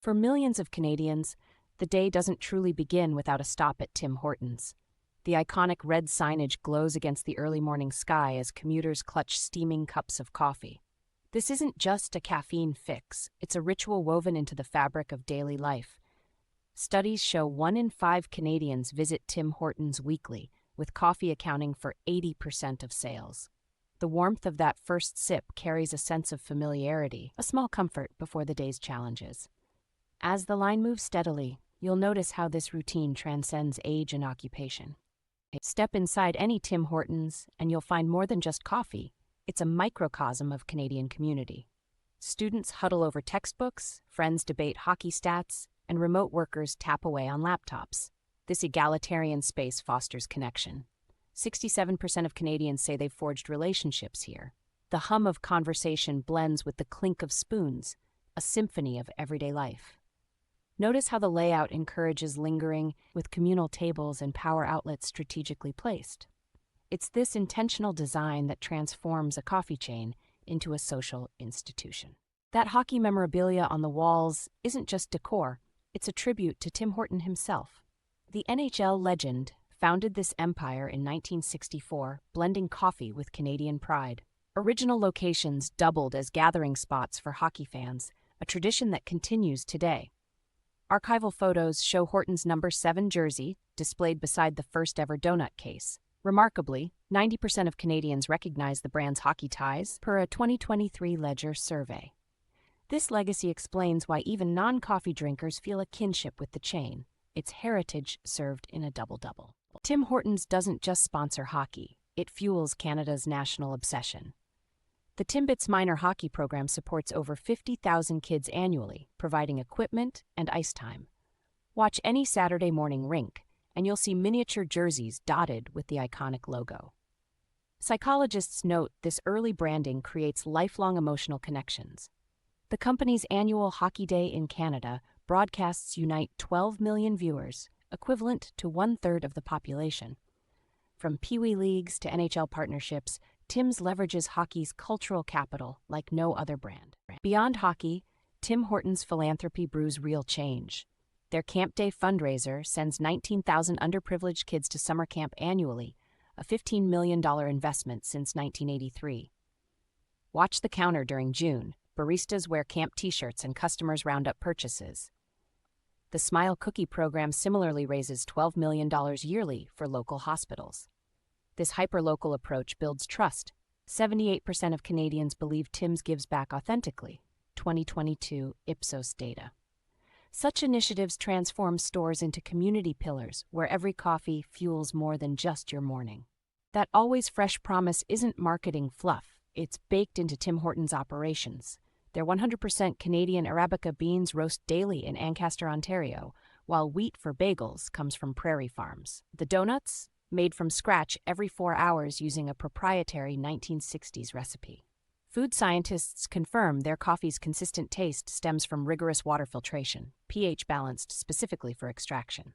For millions of Canadians, the day doesn't truly begin without a stop at Tim Hortons. The iconic red signage glows against the early morning sky as commuters clutch steaming cups of coffee. This isn't just a caffeine fix, it's a ritual woven into the fabric of daily life. Studies show 1 in 5 Canadians visit Tim Hortons weekly, with coffee accounting for 80% of sales. The warmth of that first sip carries a sense of familiarity, a small comfort before the day's challenges. As the line moves steadily, you'll notice how this routine transcends age and occupation. Step inside any Tim Hortons, and you'll find more than just coffee. It's a microcosm of Canadian community. Students huddle over textbooks, friends debate hockey stats, and remote workers tap away on laptops. This egalitarian space fosters connection. 67% of Canadians say they've forged relationships here. The hum of conversation blends with the clink of spoons, a symphony of everyday life. Notice how the layout encourages lingering, with communal tables and power outlets strategically placed. It's this intentional design that transforms a coffee chain into a social institution. That hockey memorabilia on the walls isn't just decor, it's a tribute to Tim Horton himself. The NHL legend founded this empire in 1964, blending coffee with Canadian pride. Original locations doubled as gathering spots for hockey fans, a tradition that continues today. Archival photos show Horton's number 7 jersey displayed beside the first-ever donut case. Remarkably, 90% of Canadians recognize the brand's hockey ties, per a 2023 Ledger survey. This legacy explains why even non-coffee drinkers feel a kinship with the chain, its heritage served in a double-double. Tim Hortons doesn't just sponsor hockey, it fuels Canada's national obsession. The Timbits minor hockey program supports over 50,000 kids annually, providing equipment and ice time. Watch any Saturday morning rink, and you'll see miniature jerseys dotted with the iconic logo. Psychologists note this early branding creates lifelong emotional connections. The company's annual Hockey Day in Canada broadcasts unite 12 million viewers, equivalent to 1/3 of the population. From Pee Wee leagues to NHL partnerships, Tim's leverages hockey's cultural capital like no other brand. Beyond hockey, Tim Hortons philanthropy brews real change. Their Camp Day fundraiser sends 19,000 underprivileged kids to summer camp annually, a $15 million investment since 1983. Watch the counter during June. Baristas wear camp t-shirts and customers round up purchases. The Smile Cookie program similarly raises $12 million yearly for local hospitals. This hyperlocal approach builds trust. 78% of Canadians believe Tim's gives back authentically. 2022 Ipsos data. Such initiatives transform stores into community pillars where every coffee fuels more than just your morning. That always fresh promise isn't marketing fluff, it's baked into Tim Hortons' operations. Their 100% Canadian Arabica beans roast daily in Ancaster, Ontario, while wheat for bagels comes from Prairie Farms. The donuts? Made from scratch every 4 hours using a proprietary 1960s recipe. Food scientists confirm their coffee's consistent taste stems from rigorous water filtration, pH balanced specifically for extraction.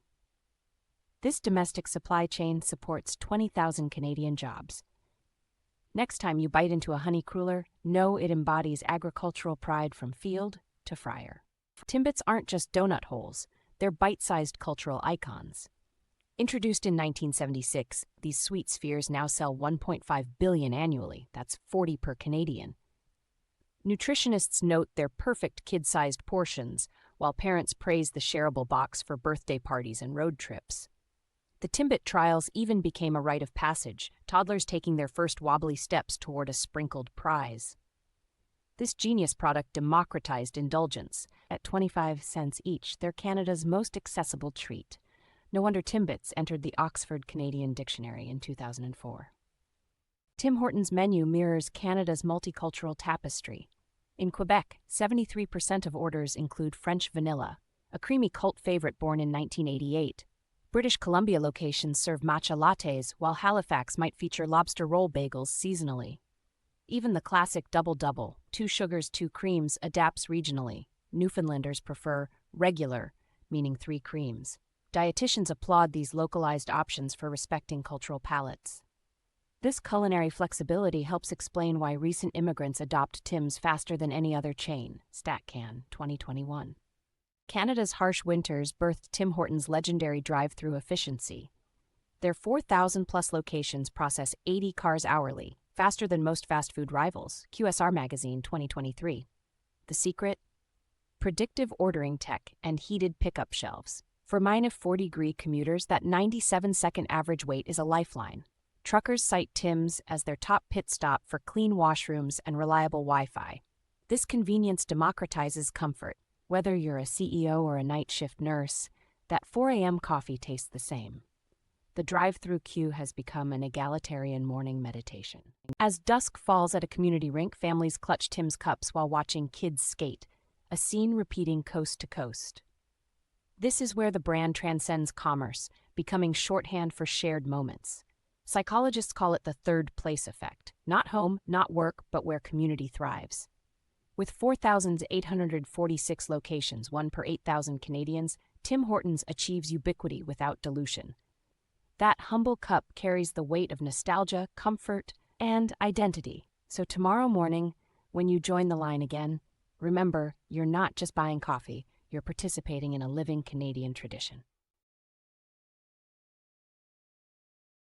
This domestic supply chain supports 20,000 Canadian jobs. Next time you bite into a honey cruller, know it embodies agricultural pride from field to fryer. Timbits aren't just donut holes, they're bite-sized cultural icons. Introduced in 1976, these sweet spheres now sell $1.5 billion annually. That's 40 per Canadian. Nutritionists note their perfect kid-sized portions, while parents praise the shareable box for birthday parties and road trips. The Timbit trials even became a rite of passage, toddlers taking their first wobbly steps toward a sprinkled prize. This genius product democratized indulgence. At 25 cents each, they're Canada's most accessible treat. No wonder Timbits entered the Oxford Canadian Dictionary in 2004. Tim Hortons' menu mirrors Canada's multicultural tapestry. In Quebec, 73% of orders include French vanilla, a creamy cult favorite born in 1988. British Columbia locations serve matcha lattes, while Halifax might feature lobster roll bagels seasonally. Even the classic double-double, 2 sugars, 2 creams, adapts regionally. Newfoundlanders prefer regular, meaning 3 creams. Dietitians applaud these localized options for respecting cultural palates. This culinary flexibility helps explain why recent immigrants adopt Tim's faster than any other chain. StatCan, 2021. Canada's harsh winters birthed Tim Hortons' legendary drive-through efficiency. Their 4,000-plus locations process 80 cars hourly, faster than most fast food rivals, QSR Magazine 2023. The secret? Predictive ordering tech and heated pickup shelves. For -40-degree commuters, that 97-second average wait is a lifeline. Truckers cite Tim's as their top pit stop for clean washrooms and reliable Wi-Fi. This convenience democratizes comfort. Whether you're a CEO or a night shift nurse, that 4 a.m. coffee tastes the same. The drive-through queue has become an egalitarian morning meditation. As dusk falls at a community rink, families clutch Tim's cups while watching kids skate, a scene repeating coast to coast. This is where the brand transcends commerce, becoming shorthand for shared moments. Psychologists call it the third place effect. Not home, not work, but where community thrives. With 4,846 locations, one per 8,000 Canadians, Tim Hortons achieves ubiquity without dilution. That humble cup carries the weight of nostalgia, comfort, and identity. So tomorrow morning, when you join the line again, remember, you're not just buying coffee, you're participating in a living Canadian tradition.